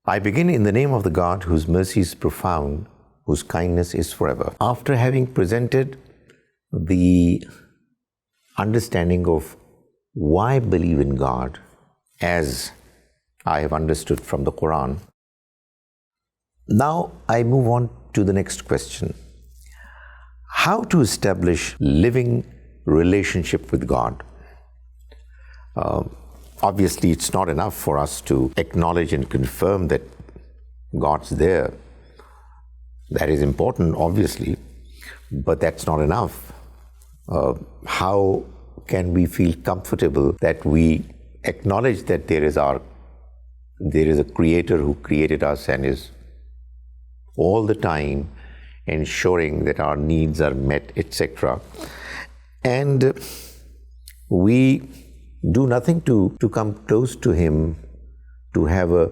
I begin in the name of the God whose mercy is profound, whose kindness is forever. After having presented the understanding of why believe in God as I have understood from the Quran, now I move on to the next question. How to establish living relationship with God? Obviously, it's not enough for us to acknowledge and confirm that God's there. That is important, obviously, but that's not enough. How can we feel comfortable that we acknowledge that there is a creator who created us and is all the time ensuring that our needs are met, etc. And we do nothing to come close to Him, to have a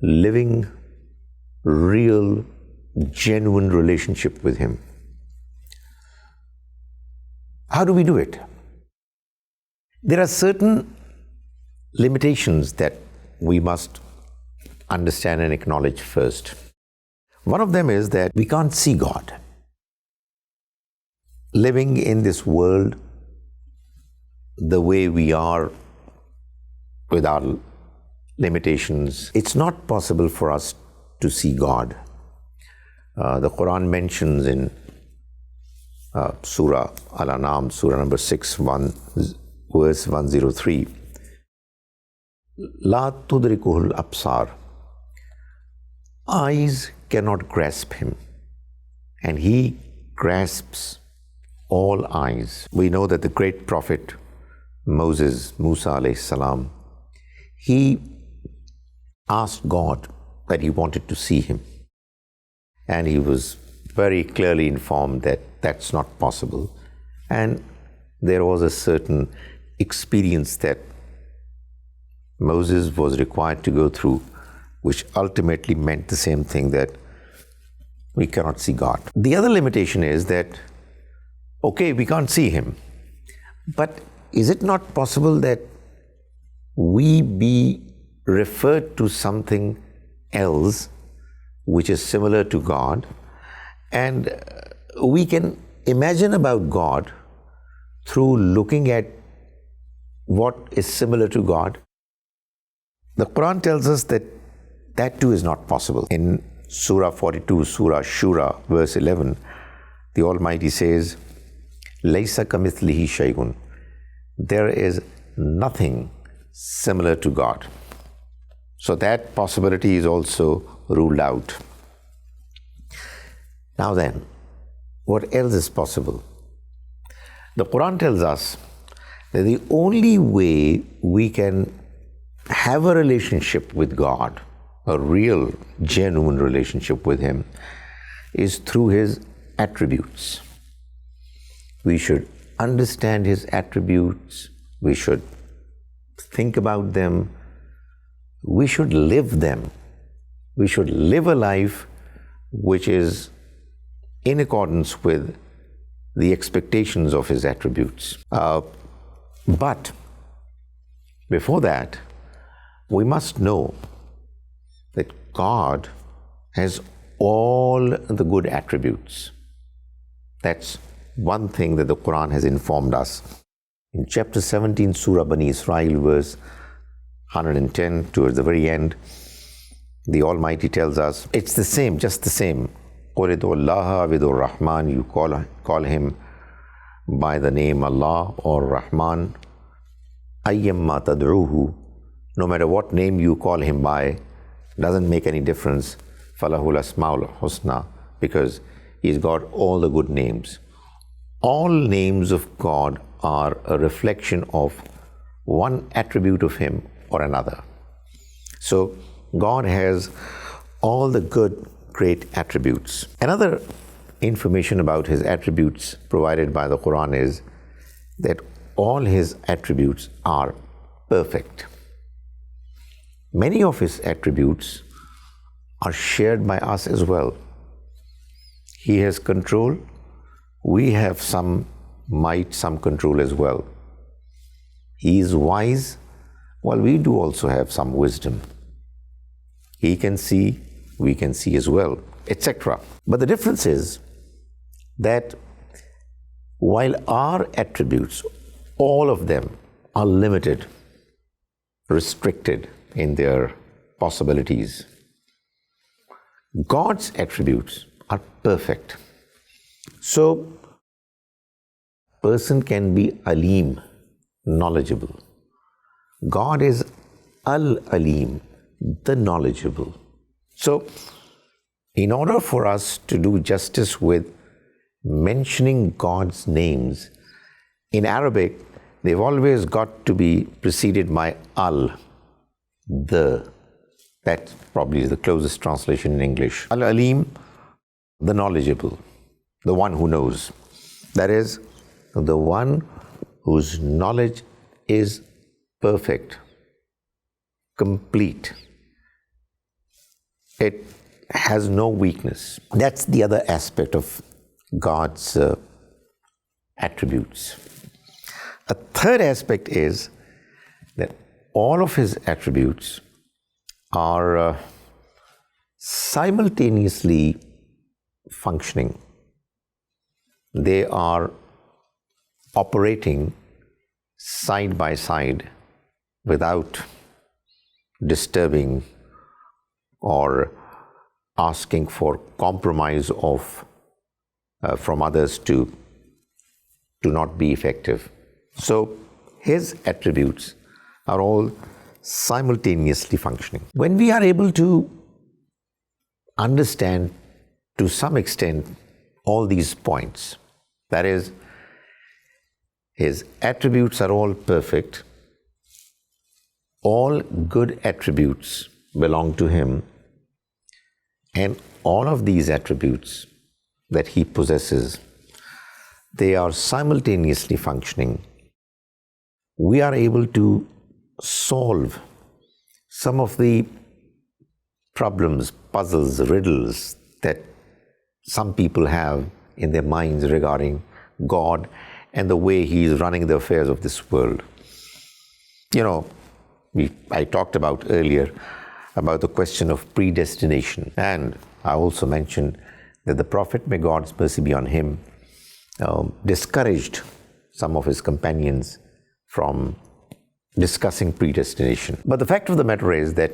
living, real, genuine relationship with Him. How do we do it? There are certain limitations that we must understand and acknowledge first. One of them is that we can't see God. Living in this world the way we are with our limitations, it's not possible for us to see God. The Quran mentions in Surah Al-An'am, Surah number 6, verse 103, La tudrikuhul absar. Eyes cannot grasp Him, and He grasps all eyes. We know that the great prophet Musa alayhi salam, he asked God that he wanted to see Him, and he was very clearly informed that that's not possible. And there was a certain experience that Moses was required to go through, which ultimately meant the same thing, that we cannot see God. The other limitation is that, okay, we can't see Him, but is it not possible that we be referred to something else which is similar to God, and we can imagine about God through looking at what is similar to God? The Quran tells us that that too is not possible. In Surah 42, Surah Shura, verse 11, the Almighty says, Laysa kamithlihi shay'un. There is nothing similar to God. So that possibility is also ruled out. Now then, what else is possible? The Quran tells us that the only way we can have a relationship with God, a real, genuine relationship with Him, is through His attributes. We should understand His attributes, we should think about them, we should live them. We should live a life which is in accordance with the expectations of His attributes. But before that, we must know that God has all the good attributes. That's one thing that the Quran has informed us. In chapter 17, Surah Bani Israel, verse 110, towards the very end, the Almighty tells us, it's the same, just the same. Quridullaha vidur Rahman, you call Him by the name Allah or Rahman. Ayyamma tad'uhu, no matter what name you call Him by, doesn't make any difference. Falahul asmaul husna, because He's got all the good names. All names of God are a reflection of one attribute of Him or another. So God has all the good, great attributes. Another information about His attributes provided by the Quran is that all His attributes are perfect. Many of His attributes are shared by us as well. He has control. We have some might, some control as well. He is wise, while we do also have some wisdom. He can see, we can see as well, etc. But the difference is that while our attributes, all of them, are limited, restricted in their possibilities, God's attributes are perfect. So, a person can be alim, knowledgeable. God is al-alim, the knowledgeable. So, in order for us to do justice with mentioning God's names, in Arabic, they've always got to be preceded by al, the. That probably is the closest translation in English. Al-Alim, the knowledgeable, the one who knows. That is, the one whose knowledge is perfect, complete. It has no weakness. That's the other aspect of God's attributes. A third aspect is that all of His attributes are simultaneously functioning. They are operating side by side without disturbing or asking for compromise from others to not be effective. So His attributes are all simultaneously functioning. When we are able to understand to some extent all these points, that is, His attributes are all perfect, all good attributes belong to Him, and all of these attributes that He possesses, they are simultaneously functioning. We are able to solve some of the problems, puzzles, riddles that some people have in their minds regarding God and the way He is running the affairs of this world. You know, I talked about earlier about the question of predestination, and I also mentioned that the Prophet, may God's mercy be on him, discouraged some of his companions from discussing predestination. But the fact of the matter is that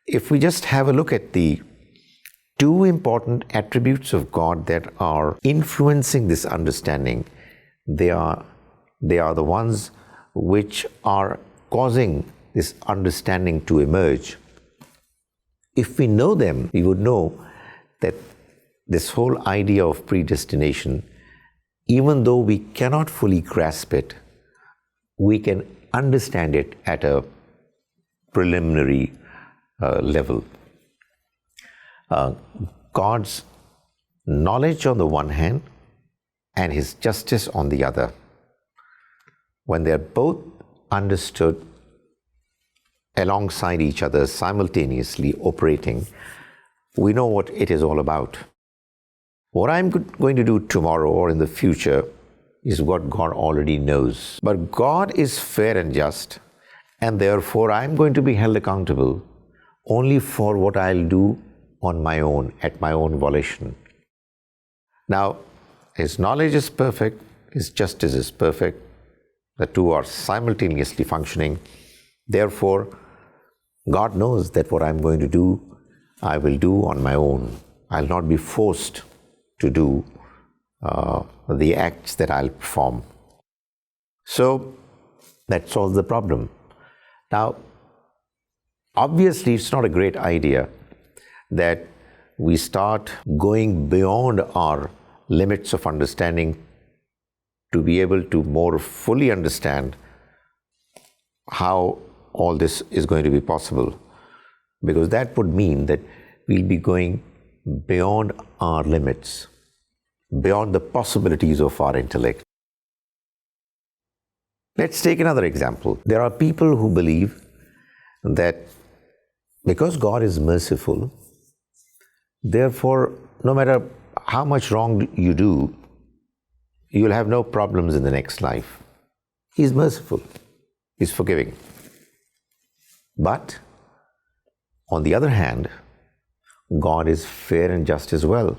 if we just have a look at the two important attributes of God that are influencing this understanding, they are the ones which are causing this understanding to emerge. If we know them, we would know that this whole idea of predestination, even though we cannot fully grasp it, we can understand it at a preliminary level. God's knowledge on the one hand and His justice on the other, when they're both understood alongside each other, simultaneously operating, we know what it is all about. What I'm going to do tomorrow or in the future is what God already knows. But God is fair and just, and therefore I'm going to be held accountable only for what I'll do on my own, at my own volition. Now, His knowledge is perfect, His justice is perfect, the two are simultaneously functioning. Therefore, God knows that what I'm going to do, I will do on my own. I'll not be forced to do the acts that I'll perform. So that solves the problem. Now, obviously, it's not a great idea that we start going beyond our limits of understanding to be able to more fully understand how all this is going to be possible, because that would mean that we'll be going beyond our limits, beyond the possibilities of our intellect. Let's take another example. There are people who believe that because God is merciful, therefore, no matter how much wrong you do, you'll have no problems in the next life. He's merciful. He's forgiving. But On the other hand, God is fair and just as well.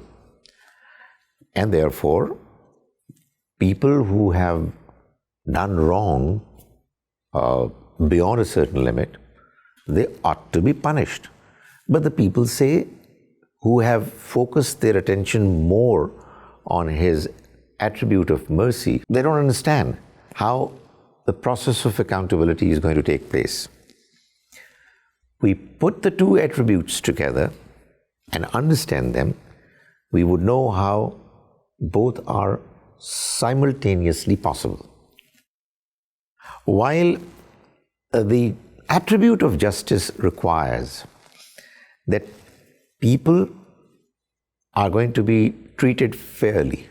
And therefore, people who have done wrong beyond a certain limit, they ought to be punished. But the people say, who have focused their attention more on His attribute of mercy, they don't understand how the process of accountability is going to take place. We put the two attributes together and understand them, we would know how both are simultaneously possible. While the attribute of justice requires that people are going to be treated fairly,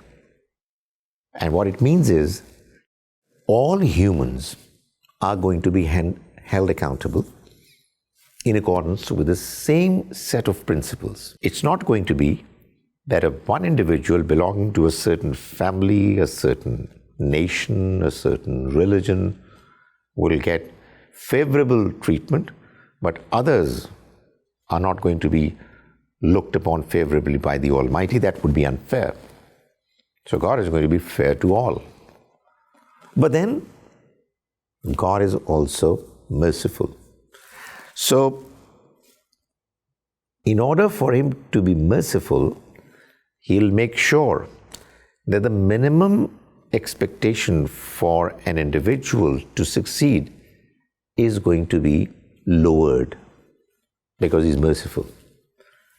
and what it means is all humans are going to be held accountable in accordance with the same set of principles. It's not going to be that one individual belonging to a certain family, a certain nation, a certain religion will get favorable treatment, but others are not going to be looked upon favorably by the Almighty. That would be unfair. So God is going to be fair to all. But then God is also merciful. So in order for Him to be merciful, He'll make sure that the minimum expectation for an individual to succeed is going to be lowered because He's merciful.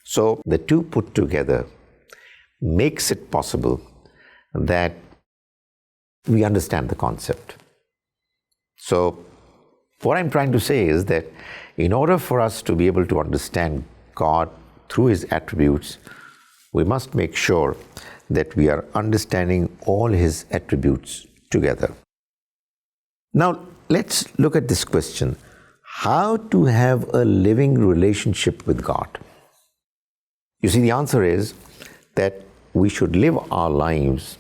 So the two put together makes it possible that we understand the concept. So what I'm trying to say is that in order for us to be able to understand God through His attributes, we must make sure that we are understanding all His attributes together. Now, let's look at this question: how to have a living relationship with God? You see, the answer is that we should live our lives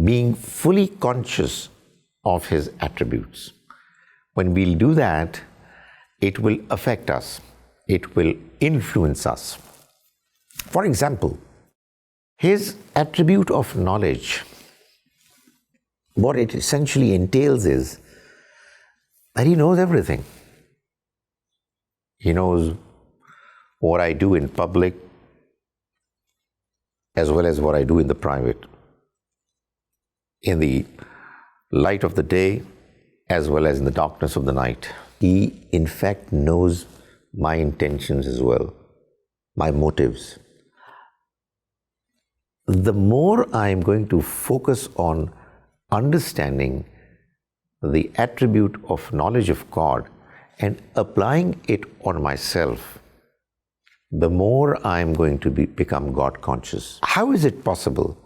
being fully conscious of His attributes. When we'll do that, it will affect us. It will influence us. For example, His attribute of knowledge, what it essentially entails is that He knows everything. He knows what I do in public as well as what I do in the private, in the light of the day as well as in the darkness of the night. He, in fact, knows my intentions as well, my motives. The more I am going to focus on understanding the attribute of knowledge of God and applying it on myself, the more I am going to become God conscious. How is it possible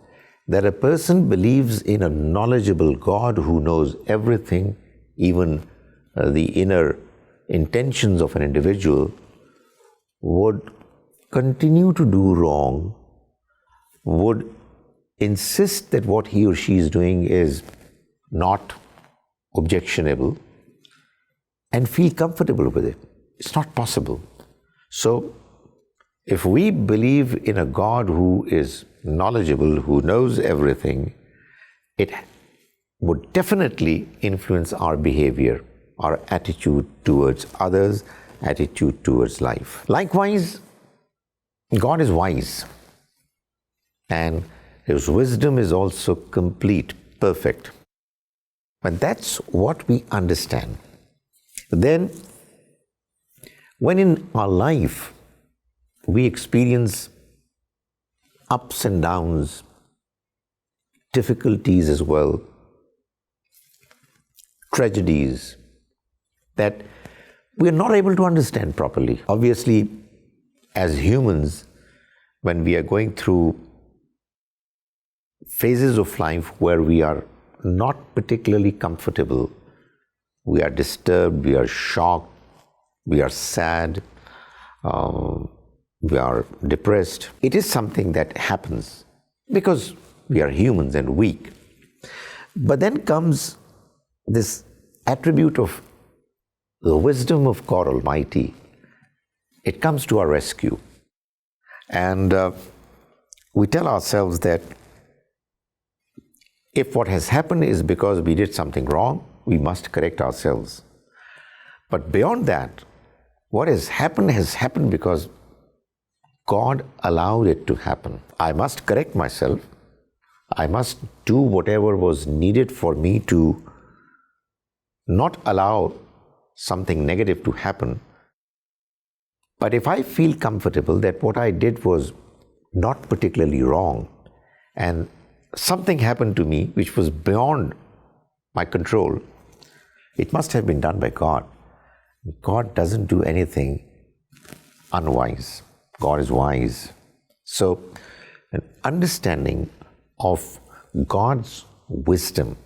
that a person believes in a knowledgeable God who knows everything, even the inner intentions of an individual, would continue to do wrong, would insist that what he or she is doing is not objectionable, and feel comfortable with it? It's not possible. So, if we believe in a God who is knowledgeable, who knows everything, it would definitely influence our behavior, our attitude towards others, attitude towards life. Likewise, God is wise, and His wisdom is also complete, perfect. But that's what we understand. Then, when in our life we experience ups and downs, difficulties as well, tragedies that we are not able to understand properly. Obviously, as humans, when we are going through phases of life where we are not particularly comfortable, we are disturbed, we are shocked, we are sad, we are depressed. It is something that happens because we are humans and weak. But then comes this attribute of the wisdom of God Almighty, it comes to our rescue. And we tell ourselves that if what has happened is because we did something wrong, we must correct ourselves. But beyond that, what has happened because God allowed it to happen. I must correct myself. I must do whatever was needed for me to not allow something negative to happen. But if I feel comfortable that what I did was not particularly wrong, and something happened to me which was beyond my control, it must have been done by God. God doesn't do anything unwise. God is wise. So, an understanding of God's wisdom,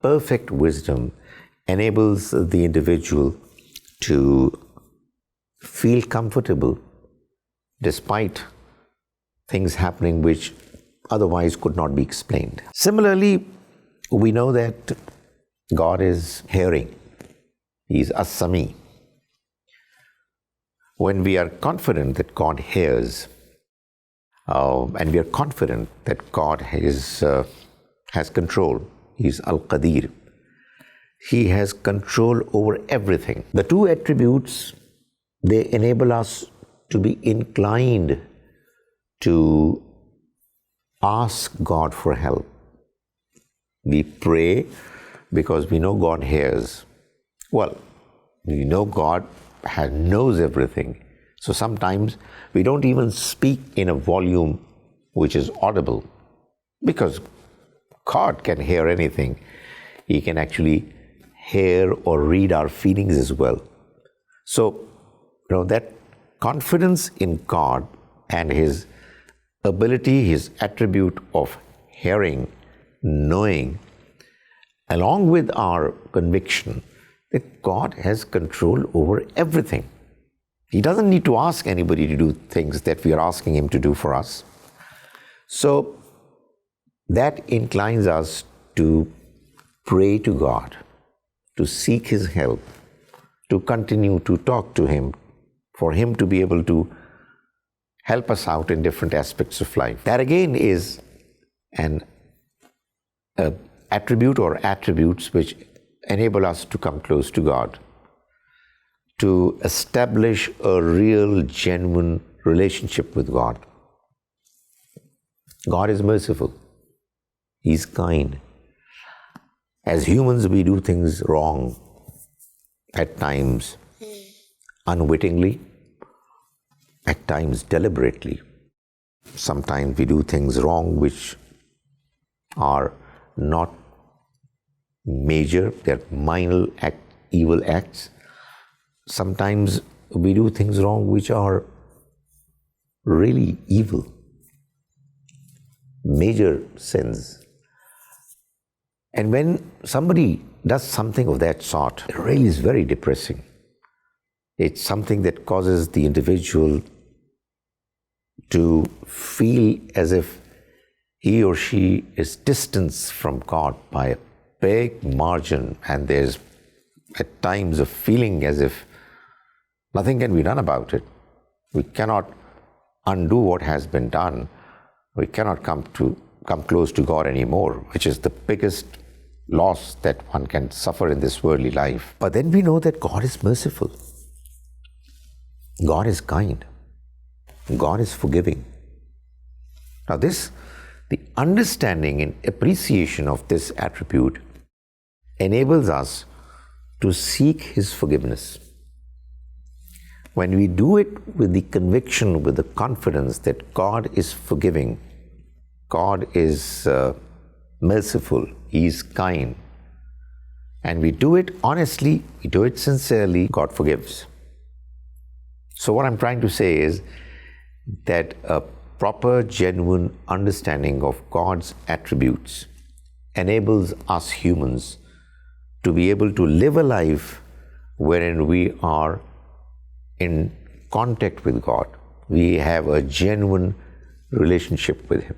perfect wisdom, enables the individual to feel comfortable despite things happening which otherwise could not be explained. Similarly, we know that God is hearing. He is As-Sami. When we are confident that God hears, and we are confident that God has control, He is Al-Qadir. He has control over everything. The two attributes, they enable us to be inclined to ask God for help. We pray because we know God hears. Well, we know God knows everything. So sometimes we don't even speak in a volume which is audible, because God can hear anything. He can actually hear or read our feelings as well. So, that confidence in God and His ability, His attribute of hearing, knowing, along with our conviction that God has control over everything. He doesn't need to ask anybody to do things that we are asking Him to do for us. So that inclines us to pray to God, to seek His help, to continue to talk to Him, for Him to be able to help us out in different aspects of life. That again is an attribute or attributes which enable us to come close to God, to establish a real, genuine relationship with God. God is merciful. He's kind. As humans, we do things wrong at times, unwittingly, at times deliberately. Sometimes we do things wrong which are not major, they're minor evil acts. Sometimes we do things wrong which are really evil, major sins. And when somebody does something of that sort, it really is very depressing. It's something that causes the individual to feel as if he or she is distanced from God by a big margin, and there's at times a feeling as if nothing can be done about it. We cannot undo what has been done. We cannot come close to God anymore, which is the biggest loss that one can suffer in this worldly life. But then we know that God is merciful. God is kind. God is forgiving. Now the understanding and appreciation of this attribute enables us to seek His forgiveness. When we do it with the conviction, with the confidence that God is forgiving, God is merciful, He is kind, and we do it honestly, we do it sincerely, God forgives. So what I'm trying to say is that a proper, genuine understanding of God's attributes enables us humans to be able to live a life wherein we are in contact with God. We have a genuine relationship with Him.